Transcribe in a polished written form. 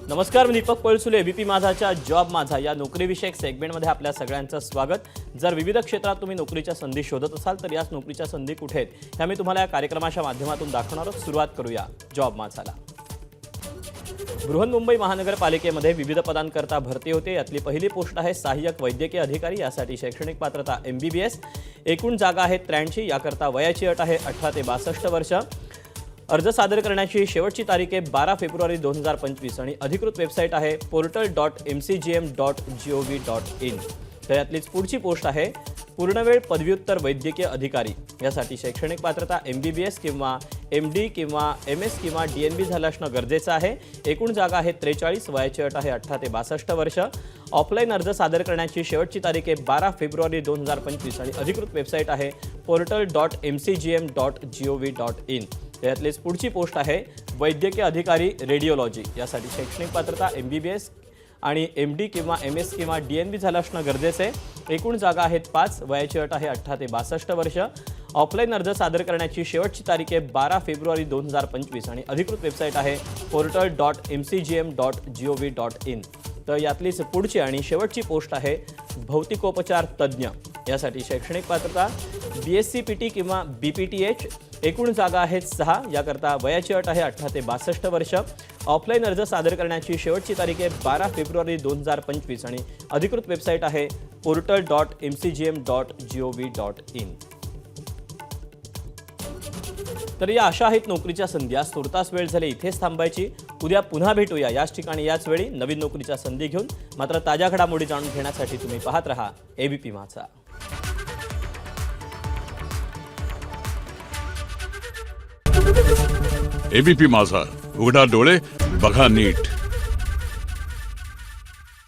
नमस्कार, मी Deepak Palsule. ABP माझाच्या job माझा या नोकरीविषयक सेगमेंटमध्ये आपल्या सगळ्यांचं स्वागत. जर विविध क्षेत्रात तुम्ही नोकरीच्या संधी शोधत असाल तर याच नोकरीच्या संधी कुठे आहेत हे मी तुम्हाला या कार्यक्रमाच्या माध्यमातून दाखवणार आहोत. सुरुवात करूया जॉब माझाला. बृहन्मुंबई महानगरपालिकेमध्ये विविध पदांकरता भरती होते. यातली पहिली पोस्ट आहे सहाय्यक वैद्यकीय अधिकारी. यासाठी शैक्षणिक पात्रता MBBS. एकूण जागा आहेत 83. याकरता वयाची अट आहे 18 ते 62 वर्ष. अर्ज सादर करण्याची शेवटची तारीख आहे 12 फेब्रुवारी 2025 आणि अधिकृत वेबसाईट आहे portal.mcgm.gov.in. तर यातलीच पुढची पोस्ट आहे पूर्णवेळ पदव्युत्तर वैद्यकीय अधिकारी. यासाठी शैक्षणिक पात्रता MBBS किंवा MD किंवा MS किंवा DNB झालं असणं गरजेचं आहे. एकूण जागा आहेत 43. वयाची अट आहे 18 ते 62 वर्ष. ऑफलाईन अर्ज सादर करण्याची शेवटची तारीख आहे 12 फेब्रुवारी 2025 आणि अधिकृत वेबसाईट आहे portal.mcgm.gov.in. यातलीच पुढची पोस्ट आहे वैद्यकीय अधिकारी रेडिओलॉजी. यासाठी शैक्षणिक पात्रता MBBS आणि MD किंवा MS किंवा DNB झालं असणं गरजेचं आहे. एकूण जागा आहेत 5. वयाची अट आहे 18 ते 62 वर्ष. ऑफलाईन अर्ज सादर करण्याची शेवटची तारीख आहे 12 फेब्रुवारी 2025 आणि अधिकृत वेबसाईट आहे portal.mcgm.gov.in. तर यातलीच पुढची आणि शेवटची पोस्ट आहे भौतिकोपचार तज्ज्ञ. यासाठी शैक्षणिक पात्रता BSc PT किंवा BPTH. एकूण जागा आहेत 6. याकरता वयाची अट आहे 18 ते 62 वर्ष. ऑफलाईन अर्ज सादर करण्याची शेवटची तारीख आहे 12 फेब्रुवारी 2025 आणि अधिकृत वेबसाईट आहे portal.mcgm.gov.in. तर या अशा आहेत नोकरीच्या संधी. आज तुर्तास वेळ झाली इथेच थांबायची. उद्या पुन्हा भेटूया याच ठिकाणी याच वेळी नवीन नोकरीच्या संधी घेऊन. मात्र ताज्या घडामोडी जाणून घेण्यासाठी तुम्ही पाहत रहा एबीपी माझा. एबीपी माझा, उघडा डोळे बघा नीट.